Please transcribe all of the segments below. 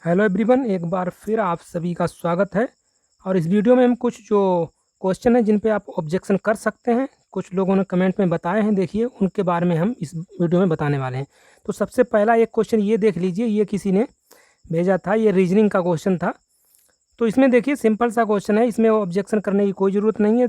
Hello everyone, एक बार फिर आप सभी का स्वागत है। और इस वीडियो में हम कुछ जो क्वेश्चन हैं जिन पे आप ऑब्जेक्शन कर सकते हैं, कुछ लोगों ने कमेंट में बताए हैं, देखिए उनके बारे में हम इस वीडियो में बताने वाले हैं। तो सबसे पहला एक क्वेश्चन ये देख लीजिए, ये किसी ने भेजा था, ये रीजनिंग का क्वेश्चन था। तो इसमें देखिए सिंपल सा क्वेश्चन है, इसमें ऑब्जेक्शन करने की कोई ज़रूरत नहीं है।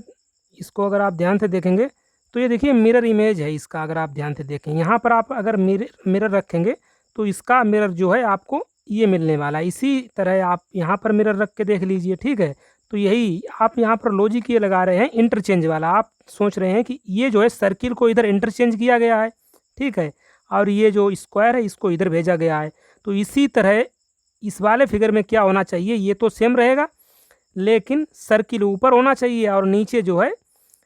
इसको अगर आप ध्यान से देखेंगे तो ये देखिए मिरर इमेज है इसका। अगर आप ध्यान से देखें, यहाँ पर आप अगर मिरर मिरर रखेंगे तो इसका मिरर जो है आपको ये मिलने वाला है। इसी तरह आप यहाँ पर मिरर रख के देख लीजिए, ठीक है। तो यही आप यहाँ पर लॉजिक ये लगा रहे हैं इंटरचेंज वाला। आप सोच रहे हैं कि ये जो है सर्किल को इधर इंटरचेंज किया गया है, ठीक है, और ये जो स्क्वायर है इसको इधर भेजा गया है। तो इसी तरह इस वाले फिगर में क्या होना चाहिए, ये तो सेम रहेगा लेकिन सर्किल ऊपर होना चाहिए और नीचे जो है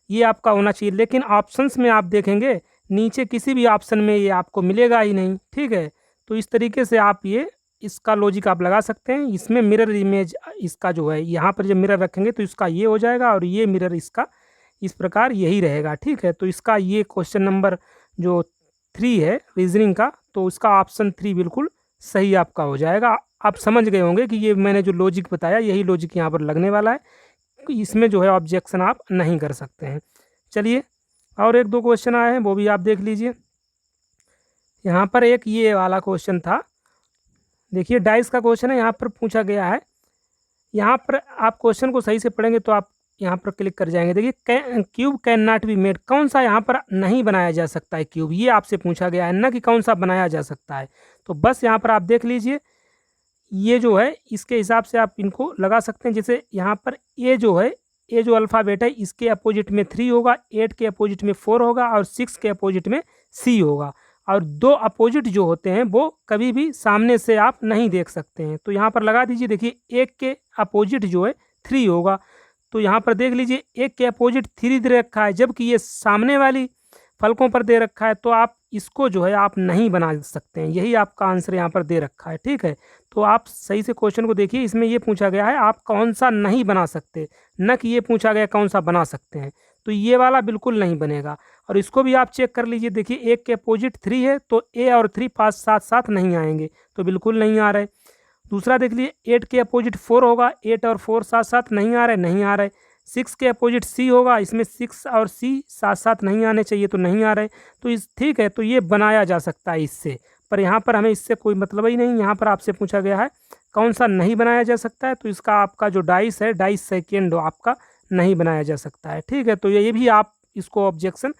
ये आपका होना चाहिए। लेकिन ऑप्शंस में आप देखेंगे नीचे किसी भी ऑप्शन में ये आपको मिलेगा ही नहीं, ठीक है। तो इस तरीके से आप ये इसका लॉजिक आप लगा सकते हैं। इसमें मिरर इमेज इसका जो है यहाँ पर जब मिरर रखेंगे तो इसका ये हो जाएगा और ये मिरर इसका इस प्रकार यही रहेगा, ठीक है। तो इसका ये क्वेश्चन नंबर जो 3 है रीजनिंग का, तो इसका ऑप्शन 3 बिल्कुल सही आपका हो जाएगा। आप समझ गए होंगे कि ये मैंने जो लॉजिक बताया यही लॉजिक यहाँ पर लगने वाला है। इसमें जो है ऑब्जेक्शन आप नहीं कर सकते हैं। चलिए, और एक दो क्वेश्चन आए हैं वो भी आप देख लीजिए। यहाँ पर एक ये वाला क्वेश्चन था, देखिए डाइस का क्वेश्चन है, यहाँ पर पूछा गया है। यहाँ पर आप क्वेश्चन को सही से पढ़ेंगे तो आप यहाँ पर क्लिक कर जाएंगे। देखिए cube can not be made, कौन सा यहाँ पर नहीं बनाया जा सकता है क्यूब, ये आपसे पूछा गया है ना कि कौन सा बनाया जा सकता है। तो बस यहाँ पर आप देख लीजिए, ये जो है इसके हिसाब से आप इनको लगा सकते हैं। जैसे यहाँ पर ए जो है, ए जो अल्फ़ाबेट है इसके अपोजिट में 3 होगा, 8 के अपोजिट में 4 होगा और 6 के अपोजिट में सी होगा। और दो अपोजिट जो होते हैं वो कभी भी सामने से आप नहीं देख सकते हैं। तो यहाँ पर लगा दीजिए, देखिए एक के अपोजिट जो है 3 होगा, तो यहाँ पर देख लीजिए एक के अपोजिट 3 दे रखा है, जबकि ये सामने वाली फलकों पर दे रखा है। तो आप इसको जो है आप नहीं बना सकते हैं, यही आपका आंसर यहाँ पर दे रखा है, ठीक है। तो आप सही से क्वेश्चन को देखिए, इसमें ये पूछा गया है आप कौन सा नहीं बना सकते, न कि ये पूछा गया कौन सा बना सकते हैं। तो ये वाला बिल्कुल नहीं बनेगा। और इसको भी आप चेक कर लीजिए, देखिए एक के अपोजिट 3 है तो ए और 3 पास साथ साथ नहीं आएंगे, तो बिल्कुल नहीं आ रहे। दूसरा देख लीजिए 8 के अपोजिट 4 होगा, 8 और 4 साथ साथ नहीं आ रहे, नहीं आ रहे। 6 के अपोजिट सी होगा, इसमें 6 और सी साथ साथ नहीं आने चाहिए, तो नहीं आ रहे। तो इस ठीक है, तो ये बनाया जा सकता है इससे, पर यहाँ पर हमें इससे कोई मतलब ही नहीं। यहाँ पर आपसे पूछा गया है कौन सा नहीं बनाया जा सकता है, तो इसका आपका जो डाइस है, डाइस सेकेंड आपका नहीं बनाया जा सकता है, ठीक है। तो ये भी आप इसको ऑब्जेक्शन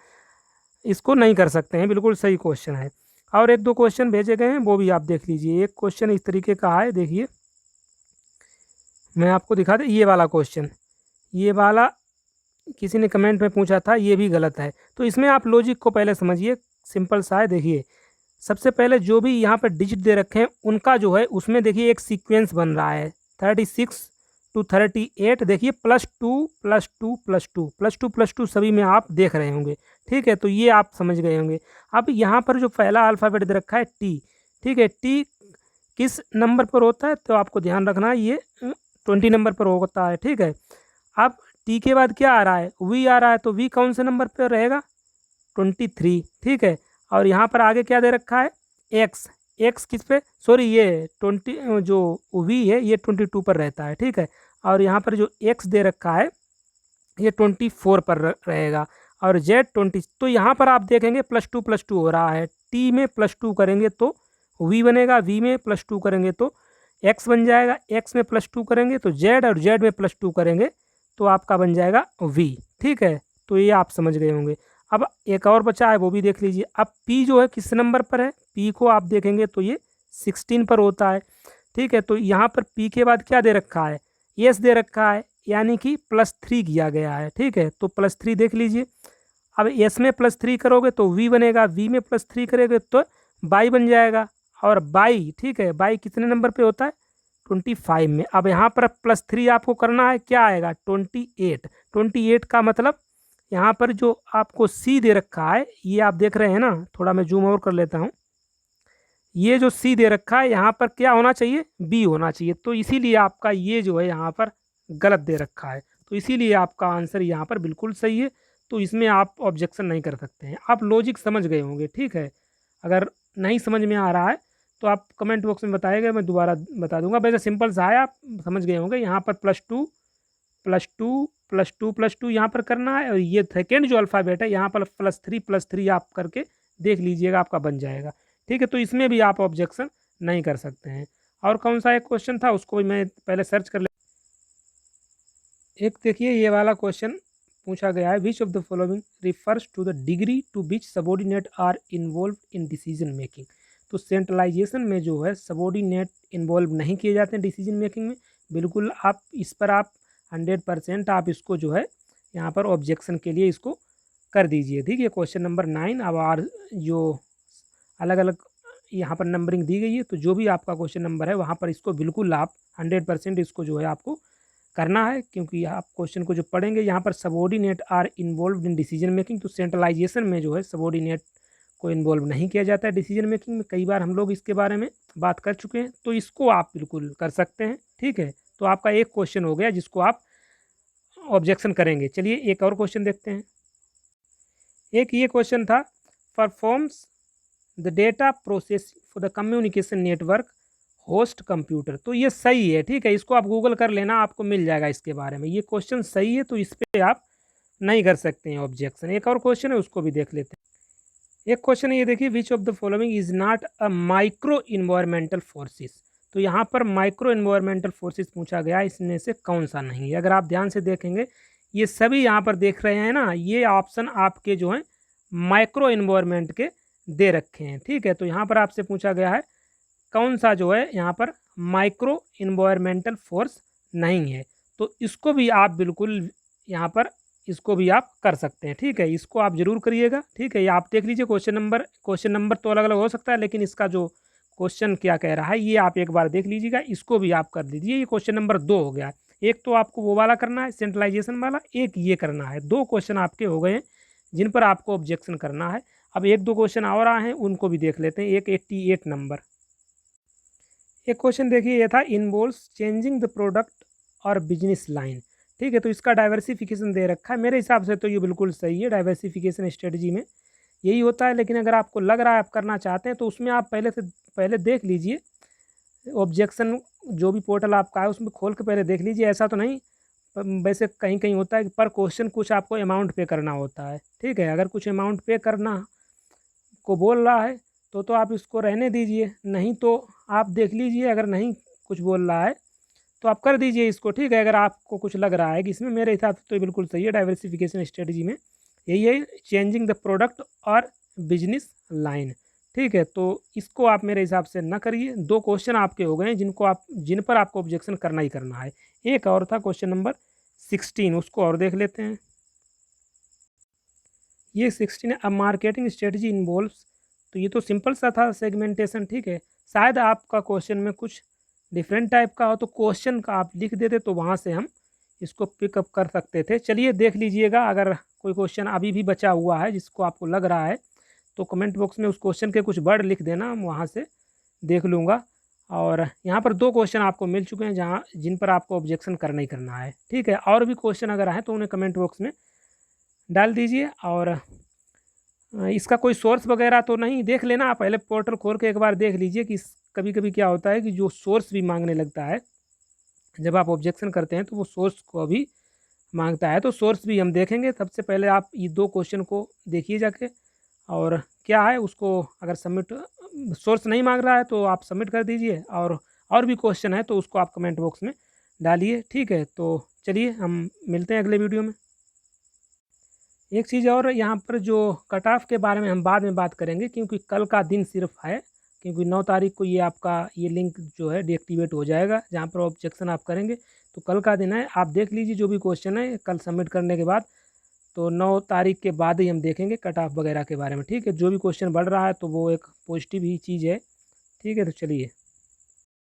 इसको नहीं कर सकते हैं, बिल्कुल सही क्वेश्चन है। और एक दो क्वेश्चन भेजे गए हैं वो भी आप देख लीजिए। एक क्वेश्चन इस तरीके का है, देखिए मैं आपको दिखा दूं, ये वाला क्वेश्चन, ये वाला किसी ने कमेंट में पूछा था, ये भी गलत है। तो इसमें आप लॉजिक को पहले समझिए, सिंपल सा है। देखिए सबसे पहले जो भी यहाँ पर डिजिट दे रखे हैं उनका जो है उसमें देखिए एक सीक्वेंस बन रहा है 36 टू 38। देखिए +2 +2 +2 +2 +2 सभी में आप देख रहे होंगे, ठीक है। तो ये आप समझ गए होंगे। अब यहाँ पर जो पहला अल्फ़ाबेट दे रखा है टी, ठीक है, टी किस नंबर पर होता है तो आपको ध्यान रखना है, ये 20 नंबर पर होता है, ठीक है। अब टी के बाद क्या आ रहा है, वी आ रहा है, तो वी कौन से नंबर पर रहेगा, 23, ठीक है। और यहाँ पर आगे क्या दे रखा है, एक्स, एक्स किस पे, सॉरी ये 20 जो वी है ये 22 पर रहता है, ठीक है। और यहाँ पर जो एक्स दे रखा है ये 24 पर रहेगा और जेड 20। तो यहाँ पर आप देखेंगे +2 हो रहा है, टी में +2 करेंगे तो वी बनेगा, वी में +2 करेंगे तो एक्स बन जाएगा, एक्स में +2 करेंगे तो जेड, और जेड में +2 करेंगे तो आपका बन जाएगा वी, ठीक है। तो ये आप समझ गए होंगे। अब एक और बचा है वो भी देख लीजिए। अब पी जो है किस नंबर पर है, पी को आप देखेंगे तो ये 16 पर होता है, ठीक है। तो यहाँ पर पी के बाद क्या दे रखा है, एस दे रखा है, यानी कि +3 किया गया है, ठीक है। तो +3 देख लीजिए। अब एस में +3 करोगे तो वी बनेगा, वी में +3 करोगे तो बाई बन जाएगा, और बाई, ठीक है, बाई कितने नंबर पे होता है, 25 में। अब यहाँ पर +3 आपको करना है, क्या आएगा 28, 28 का मतलब यहाँ पर जो आपको सी दे रखा है ये आप देख रहे हैं ना, थोड़ा मैं जूम और कर लेता हूँ। ये जो सी दे रखा है यहाँ पर क्या होना चाहिए, बी होना चाहिए। तो इसीलिए आपका ये जो है यहाँ पर गलत दे रखा है, तो इसीलिए आपका आंसर यहाँ पर बिल्कुल सही है। तो इसमें आप ऑब्जेक्शन नहीं कर सकते हैं। आप लॉजिक समझ गए होंगे, ठीक है। अगर नहीं समझ में आ रहा है तो आप कमेंट बॉक्स में बताएगा, मैं दोबारा बता दूंगा। वैसे सिंपल सा है, आप समझ गए होंगे। यहाँ पर +2 +2 +2 +2 यहाँ पर करना है, और ये सेकेंड जो अल्फ़ाबेट है यहाँ पर +3 आप करके देख लीजिएगा, आपका बन जाएगा। ठीक है, तो इसमें भी आप ऑब्जेक्शन नहीं कर सकते हैं। और कौन सा एक क्वेश्चन था, उसको भी मैं पहले सर्च कर ले। एक देखिए ये वाला क्वेश्चन पूछा गया है, which of the following refers to the degree to which subordinate are involve in decision making. तो सेंट्रलाइजेशन में जो है सबॉर्डिनेट इन्वॉल्व नहीं किए जाते हैं डिसीजन मेकिंग में। बिल्कुल आप इस पर आप 100% आप इसको जो है यहाँ पर ऑब्जेक्शन के लिए इसको कर दीजिए। ठीक है, क्वेश्चन नंबर 9। अब आर जो अलग अलग यहाँ पर नंबरिंग दी गई है, तो जो भी आपका क्वेश्चन नंबर है वहाँ पर इसको बिल्कुल आप 100% इसको जो है आपको करना है, क्योंकि आप क्वेश्चन को जो पढ़ेंगे यहाँ पर subordinate are involve in decision making. तो सेंट्रलाइजेशन में जो है सबॉर्डिनेट को इन्वॉल्व नहीं किया जाता है डिसीजन मेकिंग में। कई बार हम लोग इसके बारे में बात कर चुके हैं, तो इसको आप बिल्कुल कर सकते हैं। ठीक है, तो आपका एक क्वेश्चन हो गया जिसको आप ऑब्जेक्शन करेंगे। चलिए एक और क्वेश्चन देखते हैं। एक ये क्वेश्चन था, performs the data process for the communication network host computer. तो ये सही है। ठीक है, इसको आप गूगल कर लेना, आपको मिल जाएगा इसके बारे में। ये क्वेश्चन सही है, तो इस पर आप नहीं कर सकते हैं ऑब्जेक्शन। एक और क्वेश्चन है, उसको भी देख लेते हैं। एक क्वेश्चन ये देखिए, विच of the following is not a micro environmental forces. तो यहाँ पर माइक्रो इन्वायरमेंटल फोर्सेस पूछा गया, इसमें से कौन सा नहीं है। अगर आप ध्यान से देखेंगे, ये सभी यहाँ पर देख रहे हैं ना, ये ऑप्शन आपके जो हैं माइक्रो इन्वायरमेंट के दे रखे हैं। ठीक है, तो यहाँ पर आपसे पूछा गया है कौन सा जो है यहाँ पर माइक्रो इन्वायरमेंटल फोर्स नहीं है। तो इसको भी आप बिल्कुल यहाँ पर इसको भी आप कर सकते हैं। ठीक है, इसको आप जरूर करिएगा। ठीक है, ये आप देख लीजिए क्वेश्चन नंबर तो अलग अलग हो सकता है, लेकिन इसका जो क्वेश्चन क्या कह रहा है ये आप एक बार देख लीजिएगा, इसको भी आप कर लीजिए। ये क्वेश्चन नंबर 2 हो गया। एक तो आपको वो वाला करना है सेंट्रलाइजेशन वाला, एक ये करना है। 2 क्वेश्चन आपके हो गए हैं जिन पर आपको ऑब्जेक्शन करना है। अब 1-2 क्वेश्चन और आए हैं, उनको भी देख लेते हैं। एक 88 नंबर एक क्वेश्चन देखिए, ये था, इन्वॉल्व्स चेंजिंग द प्रोडक्ट और बिजनेस लाइन। ठीक है, तो इसका डाइवर्सिफिकेशन दे रखा है। मेरे हिसाब से तो ये बिल्कुल सही है। डाइवर्सिफिकेशन स्ट्रेटजी में यही होता है, लेकिन अगर आपको लग रहा है आप करना चाहते हैं तो उसमें आप पहले देख लीजिए ऑब्जेक्शन, जो भी पोर्टल आपका है उसमें खोल के पहले देख लीजिए। ऐसा तो नहीं, वैसे कहीं कहीं होता है कि पर क्वेश्चन कुछ आपको अमाउंट पे करना होता है। ठीक है, अगर कुछ अमाउंट पे करना को बोल रहा है तो आप इसको रहने दीजिए, नहीं तो आप देख लीजिए। अगर नहीं कुछ बोल रहा है तो आप कर दीजिए इसको। ठीक है, अगर आपको कुछ लग रहा है कि इसमें, मेरे हिसाब से तो बिल्कुल सही है। डाइवर्सिफिकेशन स्ट्रेटजी में यही है, चेंजिंग द प्रोडक्ट और बिजनेस लाइन। ठीक है, तो इसको आप मेरे हिसाब से ना करिए। 2 क्वेश्चन आपके हो गए हैं जिन पर आपको ऑब्जेक्शन करना ही करना है। एक और था क्वेश्चन नंबर 16, उसको और देख लेते हैं। ये 16 अब मार्केटिंग स्ट्रेटजी इन्वॉल्व्स। तो ये तो सिंपल सा था, सेगमेंटेशन। ठीक है, शायद आपका क्वेश्चन में कुछ डिफरेंट टाइप का हो, तो क्वेश्चन का आप लिख देते तो वहाँ से हम इसको पिकअप कर सकते थे। चलिए देख लीजिएगा, अगर कोई क्वेश्चन अभी भी बचा हुआ है जिसको आपको लग रहा है तो कमेंट बॉक्स में उस क्वेश्चन के कुछ वर्ड लिख देना, हम वहाँ से देख लूँगा। और यहाँ पर 2 क्वेश्चन आपको मिल चुके हैं जिन पर आपको ऑब्जेक्शन करना ही करना है। ठीक है, और भी क्वेश्चन अगर आए तो उन्हें कमेंट बॉक्स में डाल दीजिए। और इसका कोई सोर्स वगैरह तो नहीं, देख लेना आप पहले पोर्टल खोल के एक बार देख लीजिए कि कभी कभी क्या होता है कि जो सोर्स भी मांगने लगता है जब आप ऑब्जेक्शन करते हैं, तो वो सोर्स को भी मांगता है। तो सोर्स भी हम देखेंगे। सबसे पहले आप ये 2 क्वेश्चन को देखिए जाके, और क्या है उसको, अगर सबमिट सोर्स नहीं मांग रहा है तो आप सबमिट कर दीजिए, और भी क्वेश्चन है तो उसको आप कमेंट बॉक्स में डालिए। ठीक है, तो चलिए हम मिलते हैं अगले वीडियो में। एक चीज़ और, यहाँ पर जो कट ऑफ के बारे में हम बाद में बात करेंगे, क्योंकि कल का दिन सिर्फ है, क्योंकि 9 तारीख को ये आपका ये लिंक जो है डीएक्टिवेट हो जाएगा जहाँ पर ऑब्जेक्शन आप करेंगे। तो कल का दिन है, आप देख लीजिए जो भी क्वेश्चन है कल सबमिट करने के बाद। तो 9 तारीख के बाद ही हम देखेंगे कट ऑफ वगैरह के बारे में। ठीक है, जो भी क्वेश्चन बढ़ रहा है तो वो एक पॉजिटिव ही चीज़ है। ठीक है, तो चलिए।